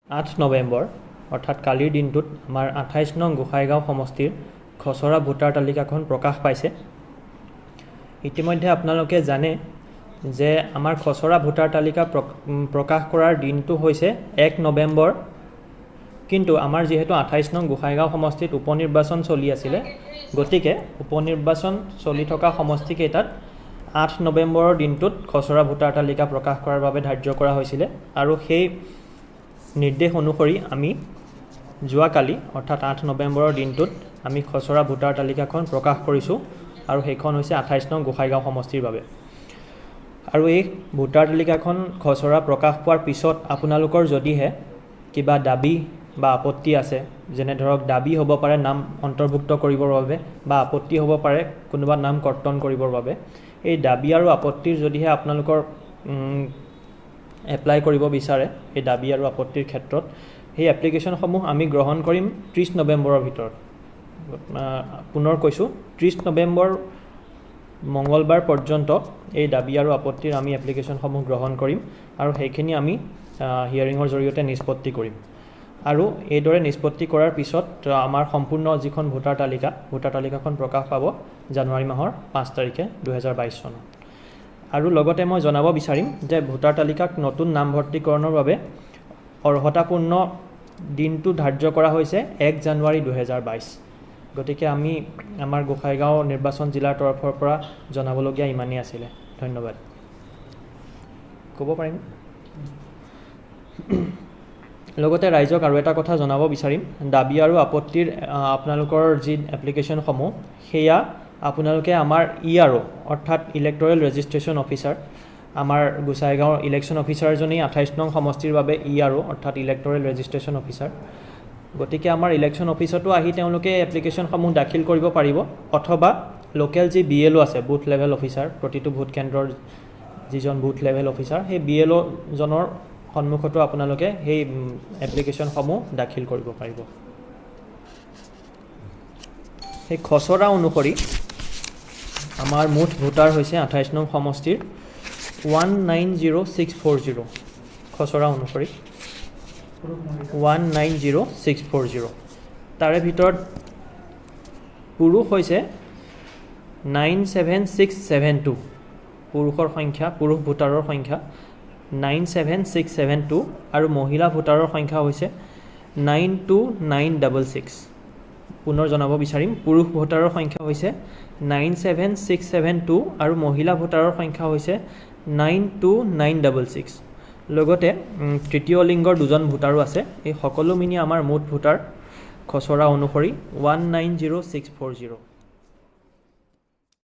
8 নৱেম্বৰ অৰ্থাৎ কালিৰ দিনটোত আমাৰ 28 নং গোসাইগাঁও সমষ্টিৰ খচৰা ভোটাৰ তালিকাখন প্ৰকাশ পাইছে। ইতিমধ্যে আপোনালোকে জানে যে আমাৰ খচৰা ভোটাৰ তালিকা প্ৰকাশ কৰাৰ দিনটো হৈছে 1 নৱেম্বৰ, কিন্তু আমাৰ যেহেতু 28 নং গোসাইগাঁও সমষ্টিত উপনিৰ্বাচন চলি আছিলে, গতিকে উপনিৰ্বাচন চলি থকা সমষ্টিকেইটাত 8 নৱেম্বৰৰ দিনটোত খচৰা ভোটাৰ তালিকা প্ৰকাশ কৰাৰ বাবে ধাৰ্য কৰা হৈছিলে। আৰু সেই নিৰ্দেশ অনুসৰি আমি যোৱাকালি অৰ্থাৎ 8 নৱেম্বৰৰ দিনটোত আমি খচৰা ভোটাৰ তালিকাখন প্ৰকাশ কৰিছোঁ, আৰু সেইখন হৈছে 28 নং গোসাইগাঁও সমষ্টিৰ বাবে। আৰু এই ভোটাৰ তালিকাখন খচৰা প্ৰকাশ পোৱাৰ পিছত আপোনালোকৰ যদিহে কিবা দাবী বা আপত্তি আছে, যেনে ধৰক দাবী হ'ব পাৰে নাম অন্তৰ্ভুক্ত কৰিবৰ বাবে, বা আপত্তি হ'ব পাৰে কোনোবা নাম কৰ্তন কৰিবৰ বাবে, এই দাবী আৰু আপত্তিৰ যদিহে আপোনালোকৰ এপ্লাই কৰিব বিচাৰে, এই দাবী আৰু আপত্তিৰ ক্ষেত্ৰত সেই এপ্লিকেশ্যনসমূহ আমি গ্ৰহণ কৰিম 30 নৱেম্বৰৰ ভিতৰত। পুনৰ কৈছোঁ, 30 নৱেম্বৰ মঙলবাৰ পৰ্যন্ত এই দাবী আৰু আপত্তিৰ আমি এপ্লিকেশ্যনসমূহ গ্ৰহণ কৰিম, আৰু সেইখিনি আমি হিয়াৰিঙৰ জৰিয়তে নিষ্পত্তি কৰিম। আৰু এইদৰে নিষ্পত্তি কৰাৰ পিছত আমাৰ সম্পূৰ্ণ যিখন ভোটাৰ তালিকাখন প্ৰকাশ পাব জানুৱাৰী মাহৰ 5 তাৰিখে 2022 চনত। আৰু লগতে মই জনাব বিচাৰিম যে ভোটাৰ তালিকাক নতুন নামভৰ্তিকৰণৰ বাবে অৰ্হতাপূৰ্ণ দিনটো ধাৰ্য কৰা হৈছে 1 জানুৱাৰী 2022। গতিকে আমি আমাৰ গোসাইগাঁও নিৰ্বাচন জিলাৰ তৰফৰ পৰা জনাবলগীয়া ইমানেই আছিলে। ধন্যবাদ। ক'ব পাৰিম। লগতে ৰাইজক আৰু এটা কথা জনাব বিচাৰিম, দাবী আৰু আপত্তিৰ আপোনালোকৰ যি এপ্লিকেশ্যনসমূহ, সেয়া আপোনালোকে আমাৰ ERO অৰ্থাৎ ইলেক্টৰেল ৰেজিষ্ট্ৰেশ্যন অফিচাৰ, আমাৰ গোসাইগাঁৱৰ ইলেকশ্যন অফিচাৰজনেই 28 নং সমষ্টিৰ বাবে ERO অৰ্থাৎ ইলেক্টৰেল ৰেজিষ্ট্ৰেশ্যন অফিচাৰ। গতিকে আমাৰ ইলেকশ্যন অফিচতো আহি তেওঁলোকে এপ্লিকেশ্যনসমূহ দাখিল কৰিব পাৰিব, অথবা লোকেল যি BLO আছে, বুথ লেভেল অফিচাৰ, প্ৰতিটো ভোট কেন্দ্ৰৰ যিজন বুথ লেভেল অফিচাৰ, সেই BLO জনৰ সন্মুখতো আপোনালোকে সেই এপ্লিকেশ্যনসমূহ দাখিল কৰিব পাৰিব। সেই খচৰা অনুসৰি আমাৰ মুঠ ভোটাৰ হৈছে 28 নং সমষ্টিৰ 190640। খচৰা অনুসৰি 190640। তাৰে ভিতৰত পুৰুষ হৈছে 97672। পুৰুষ ভোটাৰৰ সংখ্যা 97672, আৰু মহিলা ভোটাৰৰ সংখ্যা হৈছে 92966। পুনৰ জনাব বিচাৰিম, পুৰুষ ভোটাৰৰ সংখ্যা হৈছে 97672, আৰু মহিলা ভোটাৰৰ সংখ্যা হৈছে 92966। লগতে তৃতীয় লিংগৰ 2জন ভোটাৰো আছে। এই সকলো মিনি আমাৰ মুঠ ভোটাৰ খচৰা অনুসৰি 190640।